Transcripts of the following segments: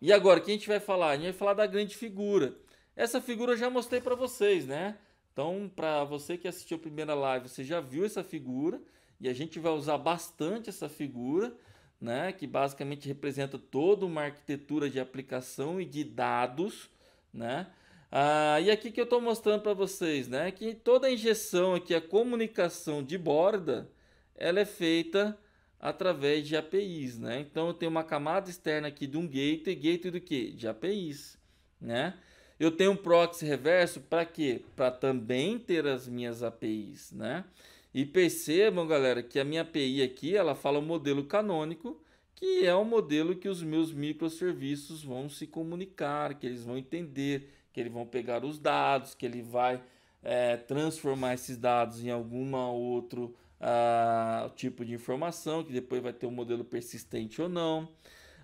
e agora, o que a gente vai falar? A gente vai falar da grande figura. Essa figura eu já mostrei para vocês, né? Então, para você que assistiu a primeira live, você já viu essa figura e a gente vai usar bastante essa figura, né? Que basicamente representa toda uma arquitetura de aplicação e de dados, né? E aqui que eu estou mostrando para vocês, né? Que toda a injeção aqui, a comunicação de borda, ela é feita através de APIs, né? Então eu tenho uma camada externa aqui de um gateway do que? De APIs, né? Eu tenho um proxy reverso para quê? Para também ter as minhas APIs, né? E percebam, galera, que a minha API aqui, ela fala o modelo canônico, que é o modelo que os meus microserviços vão se comunicar, que eles vão entender, que eles vão pegar os dados, que ele vai transformar esses dados em alguma outro tipo de informação, que depois vai ter um modelo persistente ou não.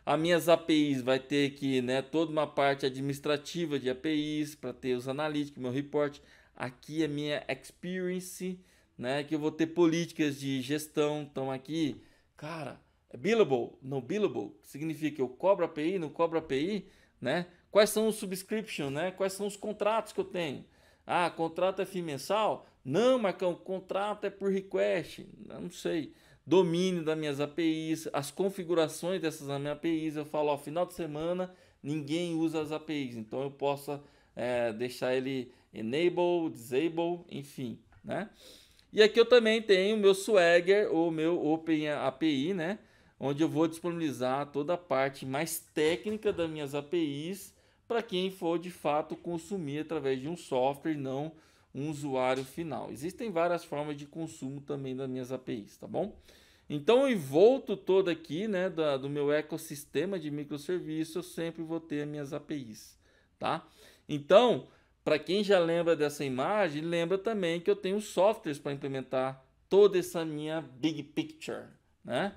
As minhas APIs vai ter que, né, toda uma parte administrativa de APIs para ter os analíticos, meu report. Aqui é minha experience, né, que eu vou ter políticas de gestão. Então aqui, cara, é billable, não billable, significa eu cobro API, não cobro API, né? Quais são os subscription, né? Quais são os contratos que eu tenho? Ah, contrato é FII mensal? Não, Marcão, contrato é por request. Eu não sei. Domínio das minhas APIs, as configurações dessas minhas APIs. Eu falo, ó, final de semana ninguém usa as APIs, então eu posso deixar ele enable, disable, enfim, né? E aqui eu também tenho o meu Swagger, ou meu Open API, né? Onde eu vou disponibilizar toda a parte mais técnica das minhas APIs para quem for de fato consumir através de um software, não um usuário final. Existem várias formas de consumo também das minhas APIs, tá bom? Então, o envolto todo aqui, né, do meu ecossistema de microserviços, eu sempre vou ter as minhas APIs, tá? Então, para quem já lembra dessa imagem, lembra também que eu tenho softwares para implementar toda essa minha big picture, né?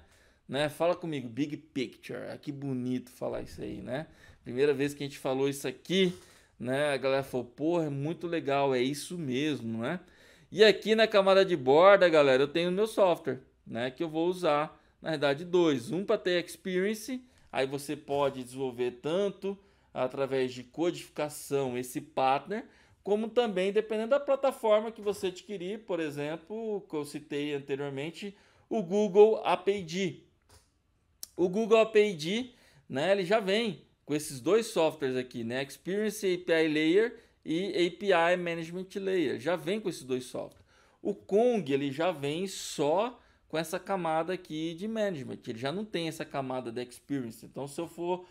Fala comigo, big picture. Que bonito falar isso aí, né? Primeira vez que a gente falou isso aqui, né? A galera falou, porra, é muito legal, é isso mesmo, né? E aqui na camada de borda, galera, eu tenho o meu software, né? Que eu vou usar, na verdade, dois. Um para ter experience, aí você pode desenvolver tanto através de codificação esse partner, como também dependendo da plataforma que você adquirir, por exemplo, que eu citei anteriormente, o Google API. O Google API, né, ele já vem com esses dois softwares aqui, né, Experience API Layer e API Management Layer, já vem com esses dois softwares. O Kong, ele já vem só com essa camada aqui de management, ele já não tem essa camada de experience. Então, se eu for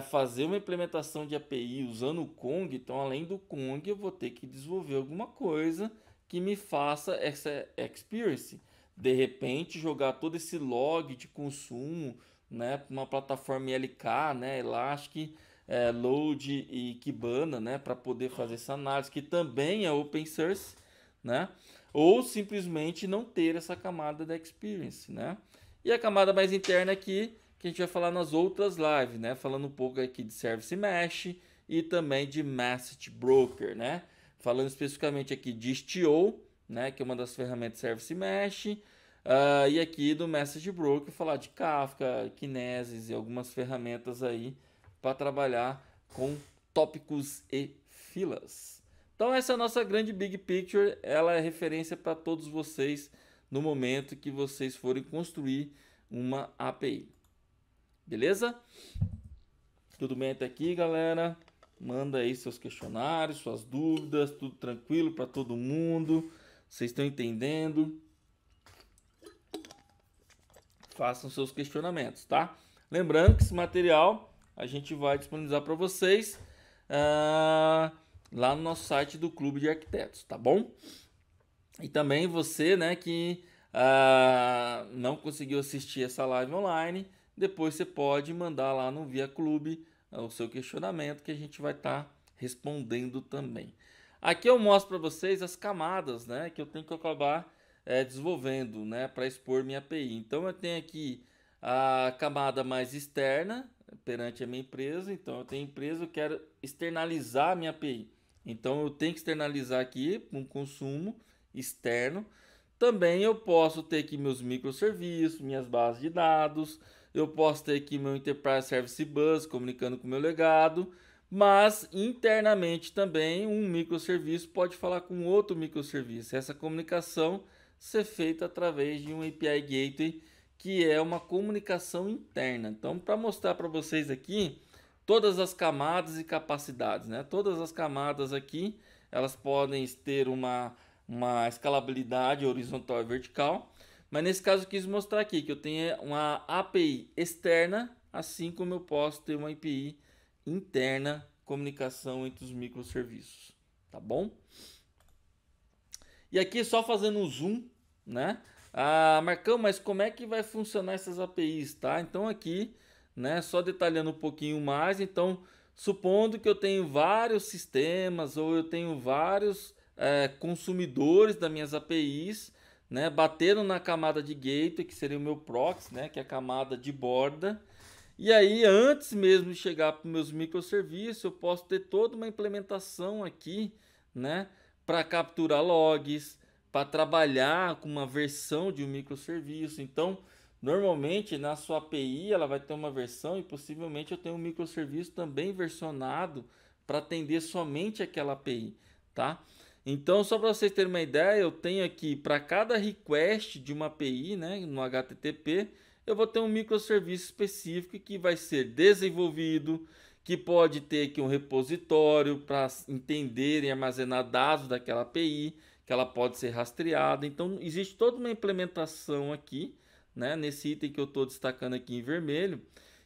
fazer uma implementação de API usando o Kong, então além do Kong eu vou ter que desenvolver alguma coisa que me faça essa experience. De repente jogar todo esse log de consumo, né, para uma plataforma LK, né, Elastic, Load e Kibana, né, para poder fazer essa análise que também é open source, né? Ou simplesmente não ter essa camada da experience, né? E a camada mais interna aqui que a gente vai falar nas outras lives, né? Falando um pouco aqui de Service Mesh e também de Message Broker, né? Falando especificamente aqui de Istio, né? Que é uma das ferramentas Service Mesh. E aqui do Message Broker, falar de Kafka, Kinesis e algumas ferramentas aí para trabalhar com tópicos e filas. Então essa é a nossa grande Big Picture, ela é referência para todos vocês no momento que vocês forem construir uma API. Beleza? Tudo bem até aqui, galera? Manda aí seus questionários, suas dúvidas, tudo tranquilo para todo mundo. Vocês estão entendendo? Façam seus questionamentos, tá? Lembrando que esse material a gente vai disponibilizar para vocês lá no nosso site do Clube de Arquitetos, tá bom? E também você, né, que não conseguiu assistir essa live online, depois você pode mandar lá no Via Clube o seu questionamento que a gente vai estar respondendo também. Aqui eu mostro para vocês as camadas, né, que eu tenho que acabar desenvolvendo, né, para expor minha API. Então eu tenho aqui a camada mais externa perante a minha empresa. Então eu tenho empresa, eu quero externalizar a minha API. Então eu tenho que externalizar aqui um consumo externo. Também eu posso ter aqui meus microserviços, minhas bases de dados, eu posso ter aqui meu Enterprise Service Bus comunicando com o meu legado, mas internamente também um microserviço pode falar com outro microserviço. Essa comunicação ser feita através de um API Gateway, que é uma comunicação interna. Então, para mostrar para vocês aqui todas as camadas e capacidades, né? Todas as camadas aqui, elas podem ter uma escalabilidade horizontal e vertical, mas nesse caso eu quis mostrar aqui que eu tenho uma API externa, assim como eu posso ter uma API interna, comunicação entre os microserviços, tá bom? E aqui só fazendo um zoom, né? Ah, Marcão, mas como é que vai funcionar essas APIs, tá? Então aqui, né, só detalhando um pouquinho mais, então, supondo que eu tenho vários sistemas ou eu tenho vários consumidores das minhas APIs, né, batendo na camada de gateway, que seria o meu proxy, né, que é a camada de borda. E aí, antes mesmo de chegar para os meus microserviços, eu posso ter toda uma implementação aqui, né, para capturar logs, para trabalhar com uma versão de um microserviço. Então, normalmente na sua API ela vai ter uma versão e possivelmente eu tenho um microserviço também versionado para atender somente aquela API, tá? Então, só para vocês terem uma ideia, eu tenho aqui para cada request de uma API, né, no HTTP, eu vou ter um microserviço específico que vai ser desenvolvido, que pode ter aqui um repositório para entender e armazenar dados daquela API, que ela pode ser rastreada. Então, existe toda uma implementação aqui, né, nesse item que eu estou destacando aqui em vermelho,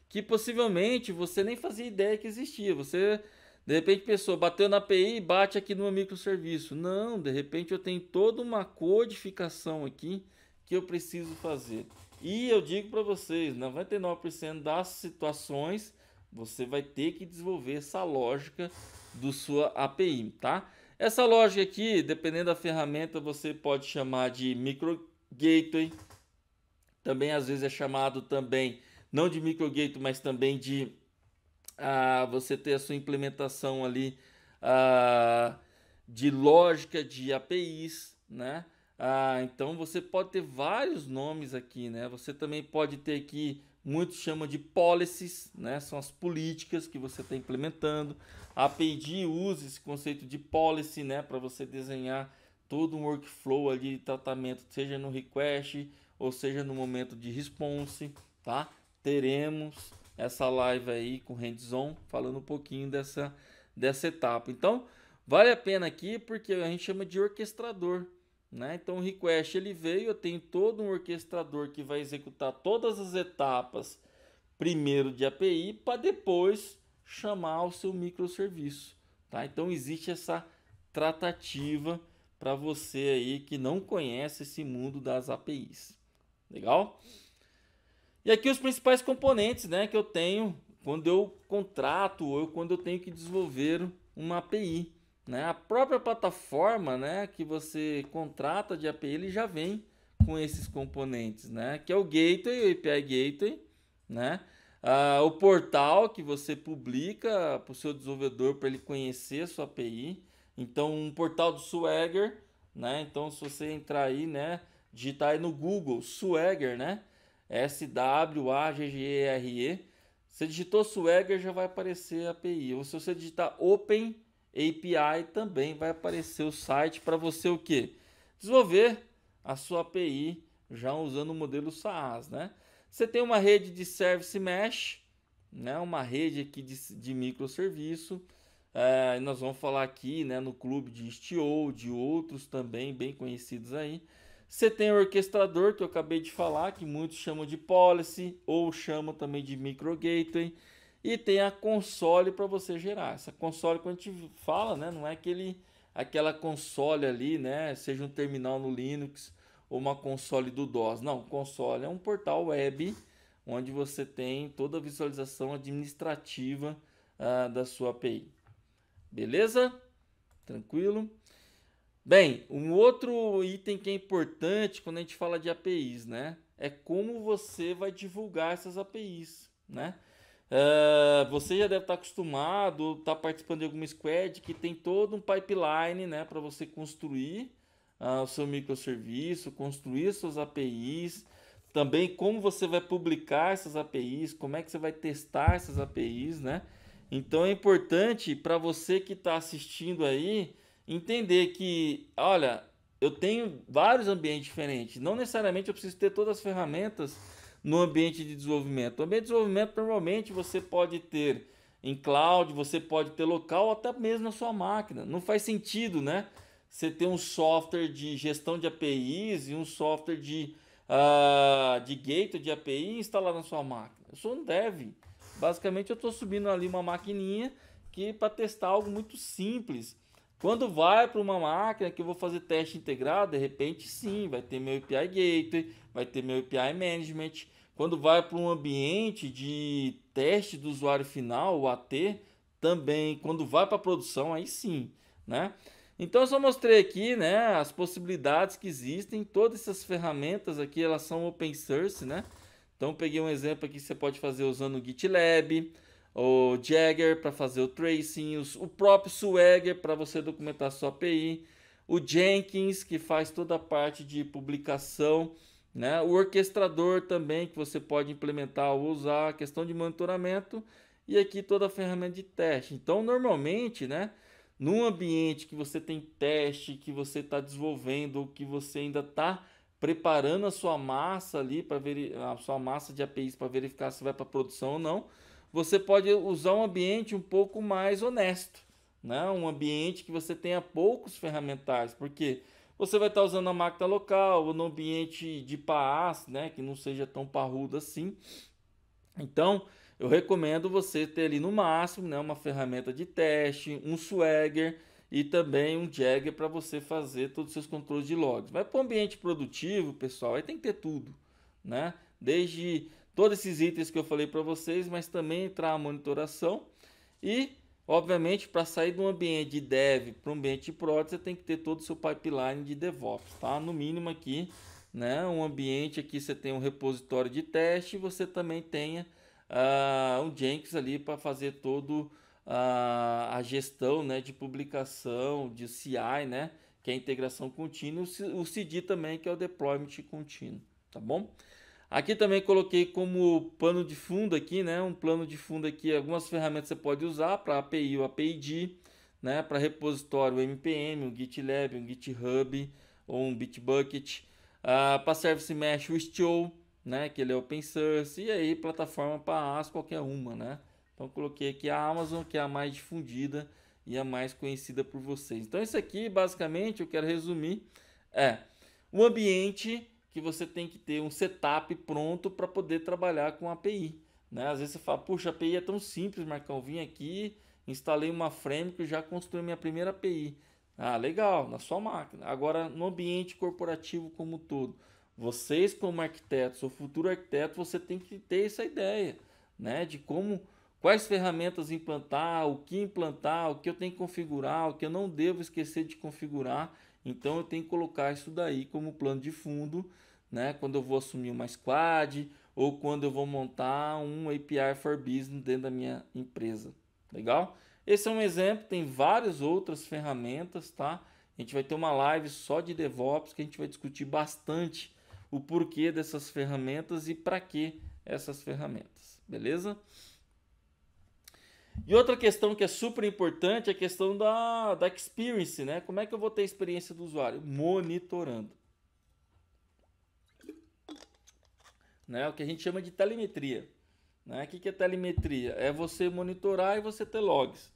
que possivelmente você nem fazia ideia que existia. Você, de repente, pensou, bateu na API e bate aqui no meu microserviço. Não, de repente eu tenho toda uma codificação aqui que eu preciso fazer. E eu digo para vocês, 99% das situações você vai ter que desenvolver essa lógica do sua API, tá? Essa lógica aqui, dependendo da ferramenta, você pode chamar de micro gateway. Também às vezes é chamado também não de micro gateway, mas também de você ter a sua implementação ali de lógica de APIs, né? Então você pode ter vários nomes aqui, né? Você também pode ter aqui, muitos chamam de policies, né? São as políticas que você está implementando. A API usa esse conceito de policy, né? Para você desenhar todo um workflow ali de tratamento, seja no request ou seja no momento de response, tá? Teremos essa live aí com hands-on falando um pouquinho dessa etapa. Então, vale a pena aqui porque a gente chama de orquestrador, né? Então o request ele veio, eu tenho todo um orquestrador que vai executar todas as etapas primeiro de API para depois chamar o seu microserviço, tá? Então existe essa tratativa para você aí que não conhece esse mundo das APIs. Legal? E aqui os principais componentes, né, que eu tenho quando eu contrato ou quando eu tenho que desenvolver uma API, né? A própria plataforma, né, que você contrata de API, ele já vem com esses componentes, né? Que é o gateway, o API gateway, né? O portal que você publica para o seu desenvolvedor para ele conhecer a sua API. Então, um portal do Swagger, né? Então, se você entrar aí, né, digitar aí no Google Swagger, né? Swagger. Você digitou Swagger, já vai aparecer a API. Ou se você digitar Open API, também vai aparecer o site para você o quê? Desenvolver a sua API já usando o modelo SaaS, né? Você tem uma rede de Service Mesh, né? Uma rede aqui de microserviço. Nós vamos falar aqui, né, no clube de Istio, de outros também bem conhecidos aí. Você tem o orquestrador, que eu acabei de falar, que muitos chamam de policy ou chamam também de micro gateway. E tem a console para você gerar. Essa console, quando a gente fala, né, não é aquela console ali, né, seja um terminal no Linux ou uma console do DOS. Não, console é um portal web onde você tem toda a visualização administrativa da sua API. Beleza? Tranquilo? Bem, um outro item que é importante quando a gente fala de APIs, né? É como você vai divulgar essas APIs, né? Você já deve estar acostumado, estar participando de alguma squad que tem todo um pipeline, né? Para você construir o seu microserviço, construir suas APIs, também como você vai publicar essas APIs, como é que você vai testar essas APIs, né? Então é importante para você que está assistindo aí entender que, olha, eu tenho vários ambientes diferentes. Não necessariamente eu preciso ter todas as ferramentas no ambiente de desenvolvimento. No ambiente de desenvolvimento, normalmente você pode ter em cloud, você pode ter local ou até mesmo na sua máquina. Não faz sentido, né? Você ter um software de gestão de APIs e um software de gateway de API instalado na sua máquina. Eu sou um dev. Basicamente eu estou subindo ali uma maquininha que para testar algo muito simples. Quando vai para uma máquina que eu vou fazer teste integrado, de repente sim, vai ter meu API Gateway, vai ter meu API Management. Quando vai para um ambiente de teste do usuário final, o AT, também. Quando vai para a produção, aí sim, né? Então eu só mostrei aqui, né, as possibilidades que existem. Todas essas ferramentas aqui, elas são open source, né? Então peguei um exemplo aqui que você pode fazer usando o GitLab, o Jagger para fazer o tracing, o próprio Swagger para você documentar sua API, o Jenkins que faz toda a parte de publicação, né? O orquestrador também que você pode implementar ou usar, a questão de monitoramento e aqui toda a ferramenta de teste. Então normalmente, né, num ambiente que você tem teste, que você está desenvolvendo ou que você ainda está preparando a sua massa ali para ver a sua massa de APIs para verificar se vai para produção ou não, você pode usar um ambiente um pouco mais honesto, né? Um ambiente que você tenha poucos ferramentais, porque você vai estar usando a máquina local ou no ambiente de PaaS, né? Que não seja tão parrudo assim. Então, eu recomendo você ter ali no máximo, né, uma ferramenta de teste, um Swagger e também um Jagger para você fazer todos os seus controles de logs. Mas para o ambiente produtivo, pessoal, aí tem que ter tudo, né? Desde todos esses itens que eu falei para vocês, mas também entrar a monitoração e, obviamente, para sair de um ambiente de dev para um ambiente de prod, você tem que ter todo o seu pipeline de DevOps, tá? No mínimo aqui, né, um ambiente aqui você tem um repositório de teste, você também tenha um Jenkins ali para fazer todo a gestão, né, de publicação, de CI, né, que é a integração contínua, o CD também, que é o deployment contínuo, tá bom? Aqui também coloquei como pano de fundo aqui, né, um plano de fundo aqui, algumas ferramentas você pode usar para API, o APID, né, para repositório, o NPM, um GitLab, um GitHub ou um Bitbucket, para Service Mesh, o Istio, né, que ele é open source, e aí plataforma para AS, qualquer uma, né. Então coloquei aqui a Amazon, que é a mais difundida e a mais conhecida por vocês. Então isso aqui, basicamente, eu quero resumir, é o ambiente que você tem que ter um setup pronto para poder trabalhar com a API, né? Às vezes você fala, puxa, a API é tão simples, Marcão, vim aqui, instalei uma framework e já construí minha primeira API. Ah, legal, na sua máquina. Agora, no ambiente corporativo como um todo, vocês como arquitetos ou futuro arquiteto, você tem que ter essa ideia, né? De como, quais ferramentas implantar, o que eu tenho que configurar, o que eu não devo esquecer de configurar. Então eu tenho que colocar isso daí como plano de fundo, né? Quando eu vou assumir uma squad ou quando eu vou montar um API for Business dentro da minha empresa. Legal? Esse é um exemplo, tem várias outras ferramentas, tá? A gente vai ter uma live só de DevOps que a gente vai discutir bastante o porquê dessas ferramentas e para que essas ferramentas, beleza? E outra questão que é super importante é a questão da experience, né? Como é que eu vou ter a experiência do usuário? Monitorando. Né? O que a gente chama de telemetria. Né? O que é telemetria? É você monitorar e você ter logs.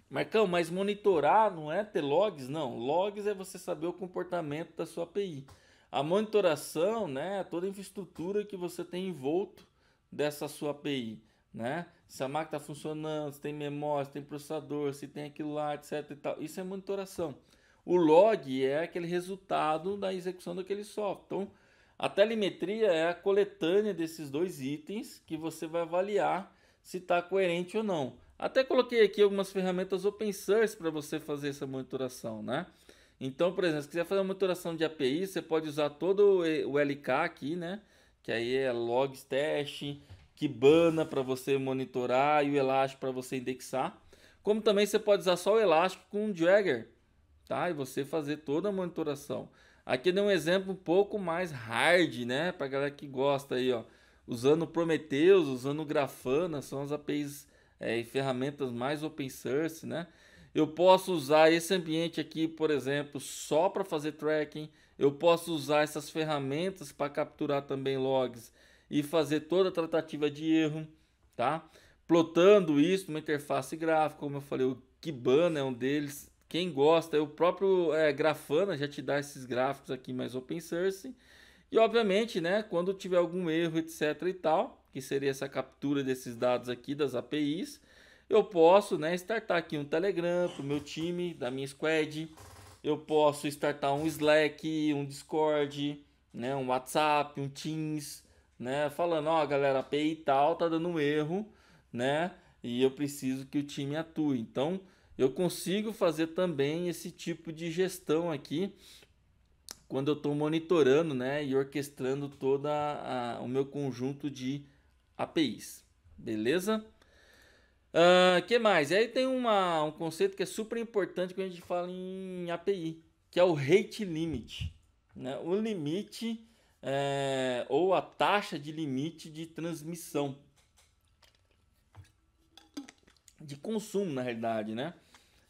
Marcão, mas monitorar não é ter logs? Não, logs é você saber o comportamento da sua API. A monitoração, né, é toda a infraestrutura que você tem envolto dessa sua API, né? Se a máquina está funcionando, se tem memória, se tem processador, se tem aquilo lá, etc e tal. Isso é monitoração. O log é aquele resultado da execução daquele software. Então, a telemetria é a coletânea desses dois itens que você vai avaliar se está coerente ou não. Até coloquei aqui algumas ferramentas open source para você fazer essa monitoração, né? Então, por exemplo, se quiser fazer uma monitoração de API, você pode usar todo o LK aqui, né? Que aí é logs teste, Kibana para você monitorar e o Elastic para você indexar. Como também você pode usar só o Elastic com o Jagger, tá? E você fazer toda a monitoração. Aqui deu um exemplo um pouco mais hard, né? Para galera que gosta aí, ó. Usando Prometheus, usando Grafana, são as APIs e ferramentas mais open source, né? Eu posso usar esse ambiente aqui, por exemplo, só para fazer tracking. Eu posso usar essas ferramentas para capturar também logs e fazer toda a tratativa de erro, tá? Plotando isso numa interface gráfica, como eu falei, o Kibana é um deles. Quem gosta, o próprio Grafana já te dá esses gráficos aqui mais open source. E obviamente, né, quando tiver algum erro, etc e tal, que seria essa captura desses dados aqui das APIs, eu posso, né, startar aqui um Telegram para o meu time, da minha squad. Eu posso startar um Slack, um Discord, né, um WhatsApp, um Teams, né, falando, ó, galera, a API tal tá dando um erro, né, e eu preciso que o time atue. Então, eu consigo fazer também esse tipo de gestão aqui quando eu estou monitorando, né, e orquestrando todo o meu conjunto de APIs. Beleza? Que mais? E aí tem um conceito que é super importante quando a gente fala em API, que é o rate limit, né? O limite ou a taxa de limite de transmissão, de consumo, na realidade, né?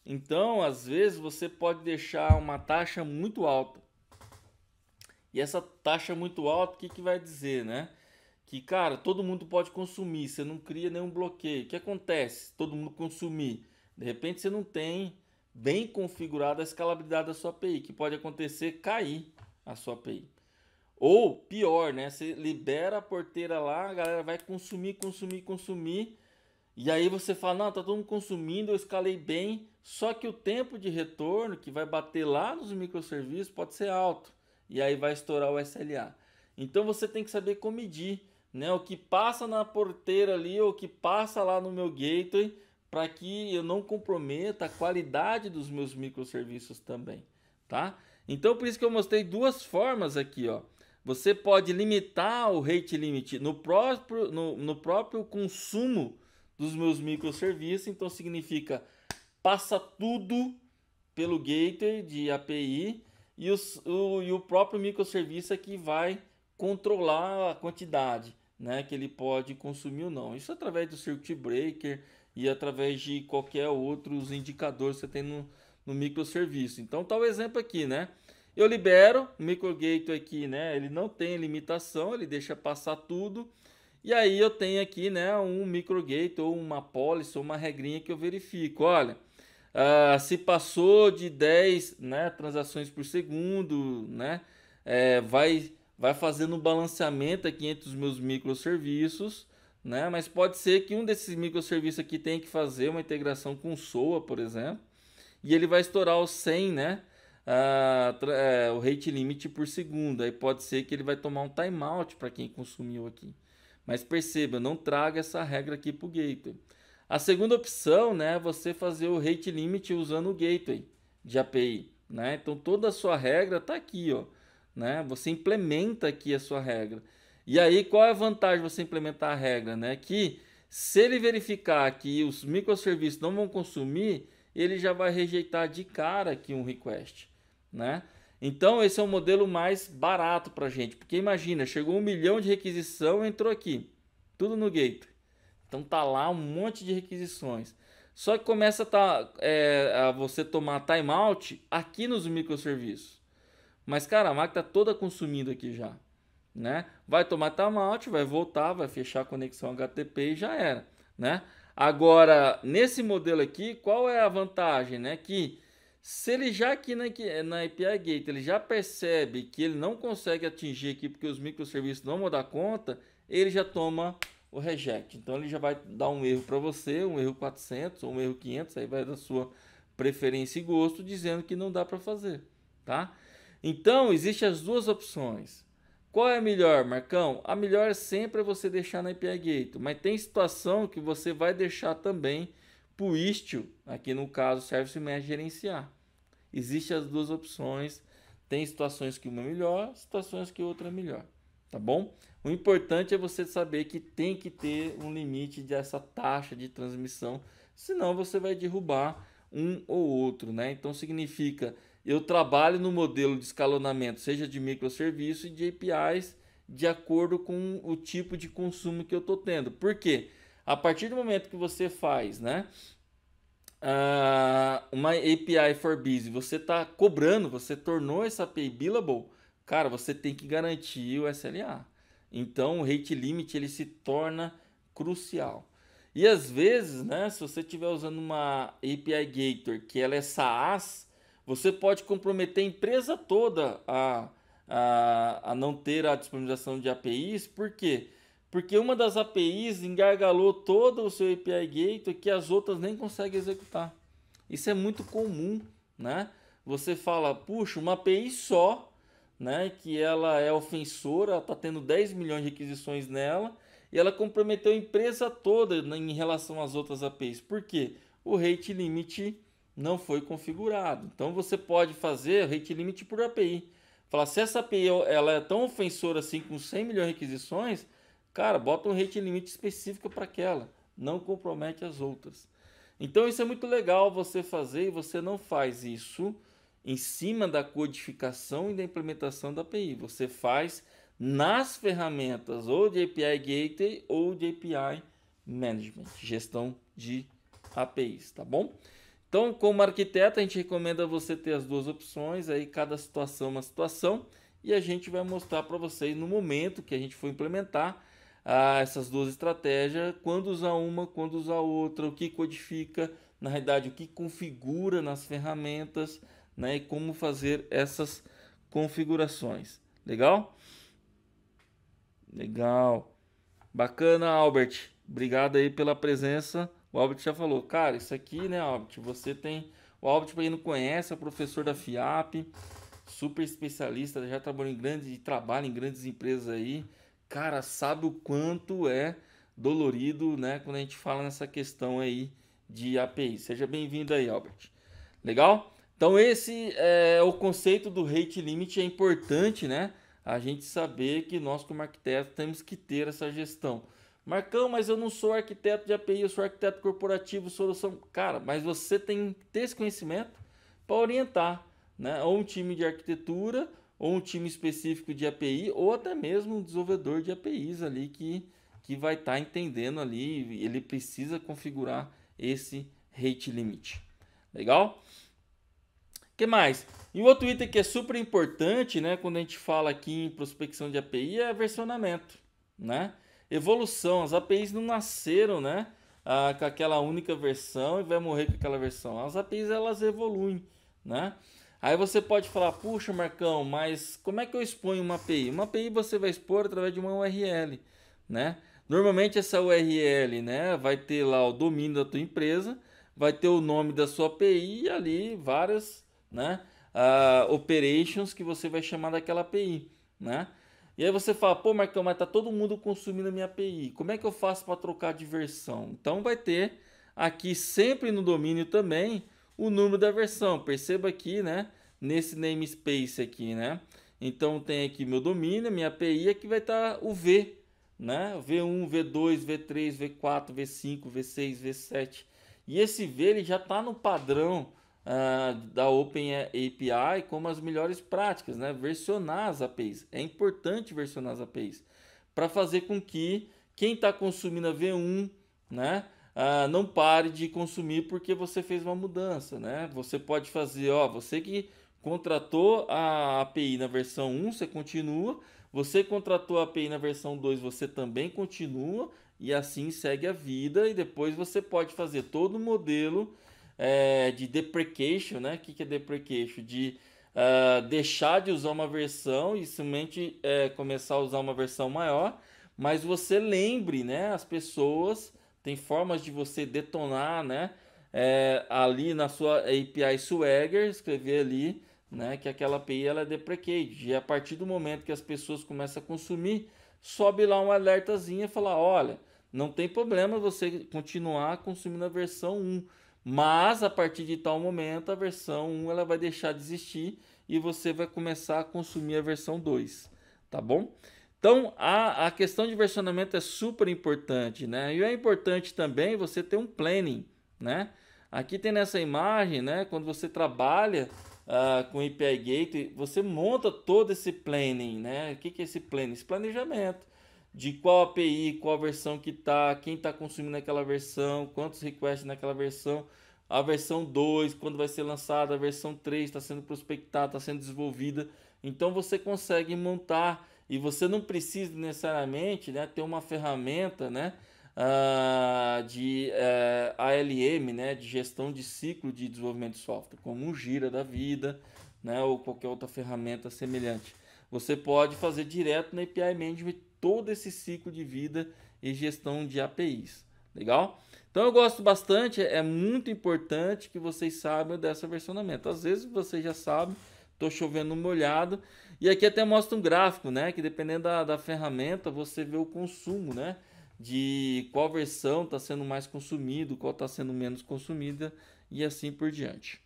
Então, às vezes, você pode deixar uma taxa muito alta. E essa taxa muito alta, o que vai dizer, né? Que, cara, todo mundo pode consumir, você não cria nenhum bloqueio. O que acontece? Todo mundo consumir. De repente você não tem bem configurada a escalabilidade da sua API, que pode acontecer cair a sua API. Ou pior, né? Você libera a porteira lá, a galera vai consumir, consumir, consumir. E aí você fala, não, tá todo mundo consumindo, eu escalei bem. Só que o tempo de retorno que vai bater lá nos microserviços pode ser alto. E aí vai estourar o SLA. Então você tem que saber como medir, né, o que passa na porteira ali, ou o que passa lá no meu gateway, para que eu não comprometa a qualidade dos meus microserviços também, tá? Então por isso que eu mostrei duas formas aqui, ó. Você pode limitar o rate limit no próprio consumo dos meus microserviços, então significa passa tudo pelo gateway de API e o próprio microserviço é que vai controlar a quantidade, né, que ele pode consumir ou não. Isso através do circuit breaker e através de qualquer outros indicadores que você tem no microserviço. Então tá o exemplo aqui, né? Eu libero o microgateway aqui, né? Ele não tem limitação, ele deixa passar tudo. E aí eu tenho aqui, né, um microgate ou uma policy ou uma regrinha que eu verifico. Olha, se passou de 10, né, transações por segundo, né, vai fazendo um balanceamento aqui entre os meus microserviços, né, mas pode ser que um desses microserviços aqui tenha que fazer uma integração com o SOA, por exemplo, e ele vai estourar os 100, né, o rate limit por segundo. Aí pode ser que ele vai tomar um timeout para quem consumiu aqui. Mas perceba, não traga essa regra aqui para o gateway. A segunda opção, né, é você fazer o rate limit usando o gateway de API, né? Então toda a sua regra está aqui, ó, né? Você implementa aqui a sua regra. E aí qual é a vantagem de você implementar a regra, né? Que se ele verificar que os microserviços não vão consumir, ele já vai rejeitar de cara aqui um request, né? Então esse é um modelo mais barato para a gente, porque imagina, chegou 1 milhão de requisição, entrou aqui, tudo no gateway. Então tá lá um monte de requisições. Só que começa a você tomar timeout aqui nos microserviços. Mas cara, a máquina tá toda consumindo aqui já, né? Vai tomar timeout, vai voltar, vai fechar a conexão HTTP e já era, né? Agora, nesse modelo aqui, qual é a vantagem, né? Que se ele já aqui na API Gate, ele já percebe que ele não consegue atingir aqui porque os microserviços não vão dar conta, ele já toma o reject. Então ele já vai dar um erro para você, um erro 400 ou um erro 500, aí vai da sua preferência e gosto, dizendo que não dá para fazer, tá? Então, existem as duas opções. Qual é a melhor, Marcão? A melhor sempre é você deixar na API Gate, mas tem situação que você vai deixar também para o Istio, aqui no caso Service Mesh, gerenciar. Existem as duas opções, tem situações que uma é melhor, situações que outra é melhor, tá bom? O importante é você saber que tem que ter um limite dessa taxa de transmissão, senão você vai derrubar um ou outro, né? Então significa eu trabalho no modelo de escalonamento, seja de microserviço e de APIs, de acordo com o tipo de consumo que eu estou tendo. Por quê? A partir do momento que você faz, né, uma API for Busy, você está cobrando, você tornou essa API billable, cara, você tem que garantir o SLA. Então o rate limit ele se torna crucial. E às vezes, né, se você estiver usando uma API Gator que ela é SaaS, você pode comprometer a empresa toda a não ter a disponibilização de APIs. Por quê? Porque uma das APIs engargalou todo o seu API Gateway que as outras nem conseguem executar. Isso é muito comum, né? Você fala, puxa, uma API só, né, que ela é ofensora, está tendo 10 milhões de requisições nela, e ela comprometeu a empresa toda em relação às outras APIs. Por quê? O rate limit não foi configurado. Então você pode fazer rate limit por API. Falar, se essa API ela é tão ofensora assim, com 100 milhões de requisições, cara, bota um rate limit específico para aquela. Não compromete as outras. Então isso é muito legal você fazer, e você não faz isso em cima da codificação e da implementação da API. Você faz nas ferramentas ou de API Gateway ou de API Management, gestão de APIs, tá bom? Então, como arquiteto, a gente recomenda você ter as duas opções, aí cada situação é uma situação, e a gente vai mostrar para vocês no momento que a gente for implementar essas duas estratégias, quando usar uma, quando usar outra, o que codifica, na realidade, o que configura nas ferramentas, né, e como fazer essas configurações. Legal? Legal. Bacana, Albert. Obrigado aí pela presença. O Albert já falou, cara, isso aqui, né, Albert? Você tem. O Albert, para quem não conhece, é professor da FIAP, super especialista, já trabalhou em grandes, trabalha em grandes empresas aí. Cara, sabe o quanto é dolorido, né, quando a gente fala nessa questão aí de API. Seja bem-vindo aí, Albert. Legal? Então esse é o conceito do rate limit, é importante, né? A gente saber que nós como arquitetos temos que ter essa gestão. Marcão, mas eu não sou arquiteto de API, eu sou arquiteto corporativo, solução. Cara, mas você tem que ter esse conhecimento para orientar, né? Ou um time de arquitetura, ou um time específico de API, ou até mesmo um desenvolvedor de APIs ali que vai estar entendendo ali, ele precisa configurar esse rate limit. Legal? O que mais? E o outro item que é super importante, né, quando a gente fala aqui em prospecção de API é versionamento, né? Evolução, as APIs não nasceram, né, com aquela única versão e vai morrer com aquela versão. As APIs elas evoluem, né? Aí você pode falar, puxa, Marcão, mas como é que eu exponho uma API? Uma API você vai expor através de uma URL, né? Normalmente essa URL, né, vai ter lá o domínio da tua empresa, vai ter o nome da sua API e ali várias, né, operations que você vai chamar daquela API, né? E aí você fala, pô, Marcão, mas tá todo mundo consumindo a minha API. Como é que eu faço para trocar de versão? Então vai ter aqui sempre no domínio também o número da versão. Perceba aqui, né, nesse namespace aqui, né? Então tem aqui meu domínio, minha API, aqui vai estar o V, né? V1, V2, V3, V4, V5, V6, V7. E esse V ele já está no padrão da OpenAPI como as melhores práticas, né? Versionar as APIs. É importante versionar as APIs para fazer com que quem está consumindo a V1, né, não pare de consumir porque você fez uma mudança, né? Você pode fazer, ó, você que contratou a API na versão 1, você continua. Você contratou a API na versão 2, você também continua. E assim segue a vida. E depois você pode fazer todo o modelo de deprecation, né? O que é deprecation? De deixar de usar uma versão e somente começar a usar uma versão maior. Mas você lembre, né? As pessoas, tem formas de você detonar, né? Ali na sua API Swagger, escrever ali, né, que aquela API ela é deprecated. E a partir do momento que as pessoas começam a consumir, sobe lá um alertazinho e fala, olha, não tem problema você continuar consumindo a versão 1, mas a partir de tal momento a versão 1 ela vai deixar de existir e você vai começar a consumir a versão 2, tá bom? Então a questão de versionamento é super importante, né? E é importante também você ter um planning, né? Aqui tem nessa imagem, né, quando você trabalha com API Gateway, você monta todo esse planning, né? O que é esse planning? Esse planejamento de qual API, qual versão que tá, quem está consumindo aquela versão, quantos requests naquela versão, a versão 2, quando vai ser lançada, a versão 3 está sendo prospectada, está sendo desenvolvida. Então você consegue montar e você não precisa necessariamente, né, ter uma ferramenta, né, de ALM, né, de gestão de ciclo de desenvolvimento de software, como o Gira da vida, né, ou qualquer outra ferramenta semelhante. Você pode fazer direto na API Management todo esse ciclo de vida e gestão de APIs. Legal? Então eu gosto bastante, é muito importante que vocês saibam dessa versionamento. Às vezes vocês já sabem, estou chovendo molhado. E aqui até mostra um gráfico, né? Que dependendo da ferramenta, você vê o consumo, né? De qual versão está sendo mais consumido, qual está sendo menos consumida e assim por diante.